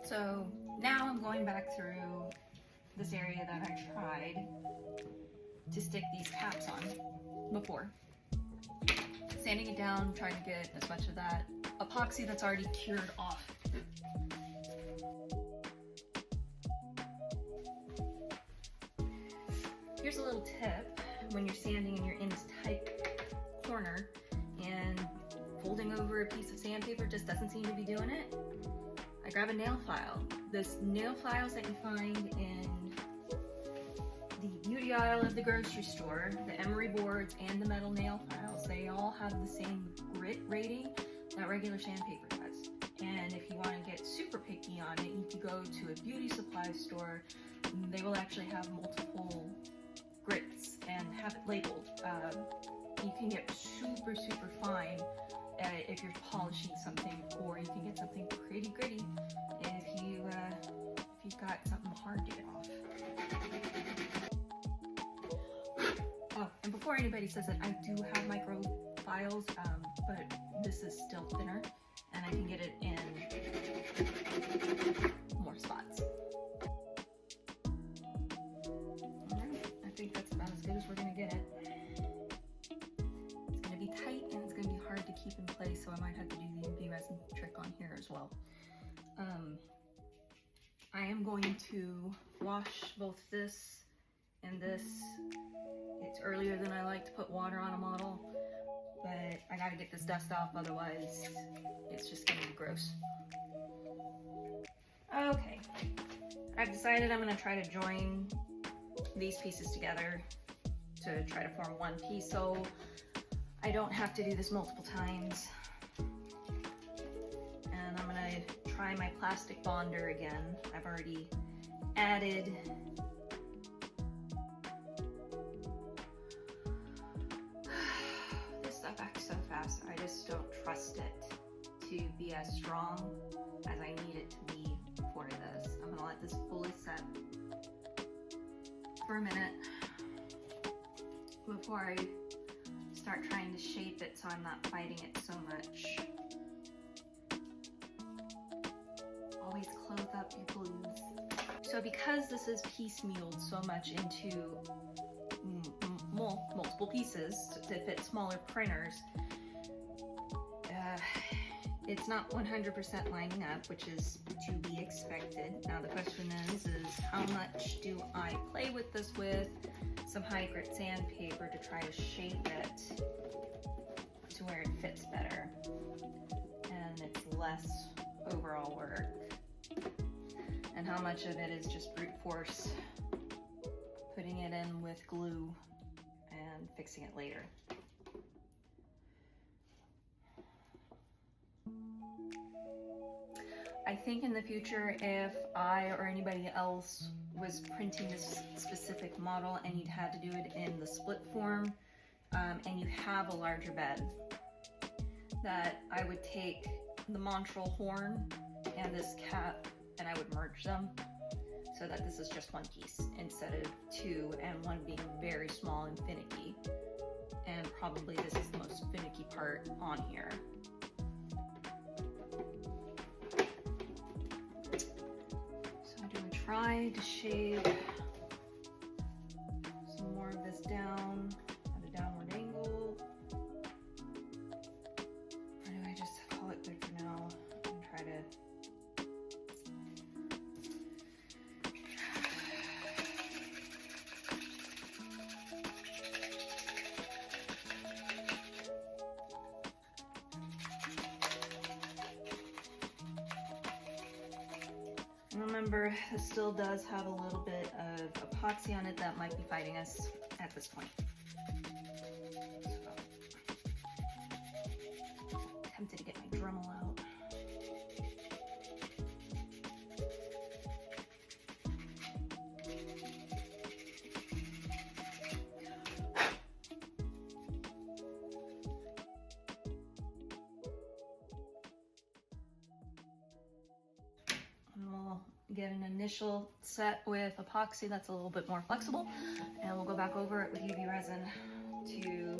So now I'm going back through this area that I tried to stick these caps on before. Sanding it down, trying to get as much of that epoxy that's already cured off. Here's a little tip when you're sanding and you're in this tight corner and folding over a piece of sandpaper just doesn't seem to be doing it. I grab a nail file. This nail files that you find in the beauty aisle of the grocery store, the emery boards and the metal nail files, they all have the same grit rating that regular sandpaper does. And if you want to get super picky on it, you can go to a beauty supply store. They will actually have multiple grits and have it labeled. You can get super, super fine if you're polishing something, or you can get something pretty gritty if you've got something hard to get off. Oh, and before anybody says that, I do have micro files, but this is still thinner, and I can get it in more spots. Alright, I think that's about as good as we're gonna get it. It's gonna be tight and it's gonna be hard to keep in place, so I might have to do the UV resin trick on here as well. I am going to wash both this and this. It's earlier than I like to put water on a model, but I gotta get this dust off, otherwise it's just gonna be gross. Okay, I've decided I'm gonna try to join these pieces together to try to form one piece, so I don't have to do this multiple times. And I'm gonna try my plastic bonder again. I've already added this stuff acts so fast. I just don't trust it to be as strong as I need it to be for this. I'm gonna let this fully set for a minute before I start trying to shape it so I'm not fighting it so much. Always close up your glues. So because this is piecemealed so much into multiple pieces to fit smaller printers, it's not 100% lining up, which is to be expected. Now the question is how much do I play with this with some high grit sandpaper to try to shape it to where it fits better and it's less overall work, and how much of it is just brute force putting it in with glue and fixing it later. I think in the future, if I or anybody else was printing this specific model and you'd had to do it in the split form, and you have a larger bed, that I would take the Montral horn and this cap and I would merge them so that this is just one piece instead of two, and one being very small and finicky. And probably this is the most finicky part on here. Try to shape some more of this down at a downward angle. Or do I just call it good for now and try to remember, this still does have a little bit of epoxy on it that might be fighting us at this point. So, tempted to get my Dremel out. Get an initial set with epoxy that's a little bit more flexible, and we'll go back over it with UV resin to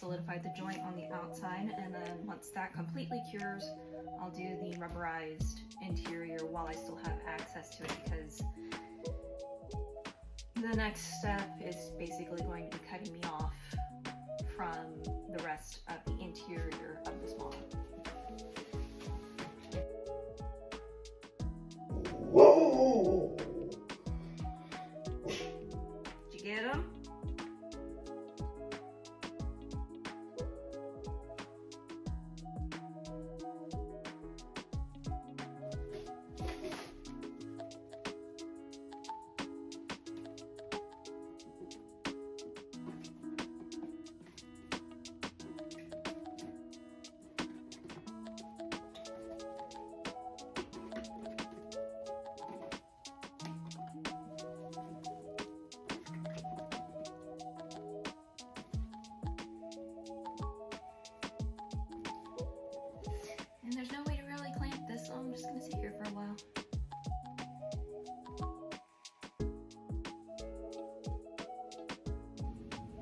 solidified the joint on the outside, and then once that completely cures, I'll do the rubberized interior while I still have access to it, because the next step is basically going to be cutting me off from the rest of the interior of this model. Whoa! Did you get him? And there's no way to really clamp this, so I'm just gonna sit here for a while.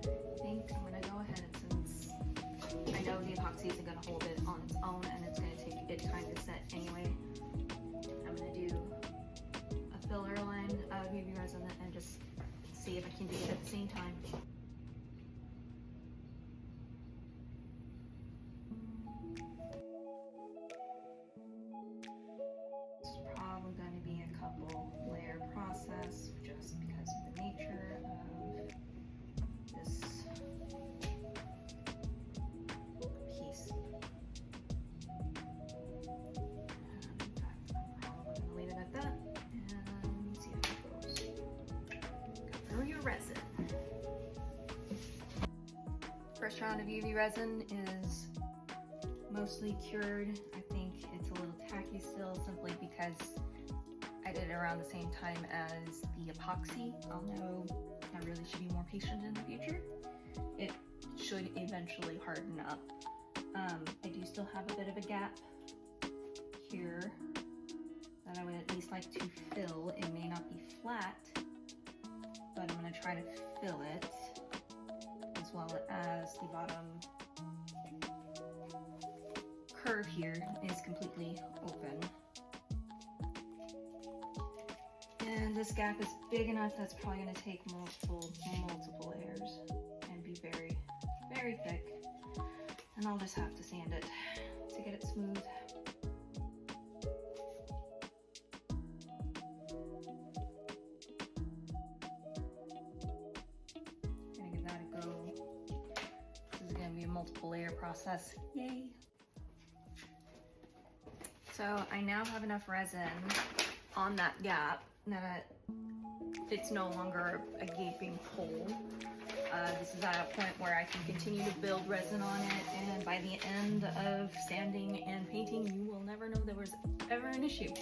I think I'm gonna go ahead, and since I know the epoxy isn't gonna hold it on its own and it's gonna take it time to set anyway, I'm gonna do a filler line of UV resin and just see if I can do it at the same time. Probably going to be a couple layer process just because of the nature of this piece. In fact, I'm probably going to leave it at that and see how it goes. Go through your resin. First round of UV resin is mostly cured. I think it's a little tacky still, simply because I did it around the same time as the epoxy. I'll know I really should be more patient in the future. It should eventually harden up. I do still have a bit of a gap here that I would at least like to fill. It may not be flat, but I'm going to try to fill it, as well as the bottom curve here is completely open. And this gap is big enough that's probably going to take multiple layers and be very, very thick. And I'll just have to sand it to get it smooth. Gonna give that a go. This is going to be a multiple layer process. Yay! So I now have enough resin on that gap that it's no longer a gaping hole. This is at a point where I can continue to build resin on it, and by the end of sanding and painting, you will never know there was ever an issue.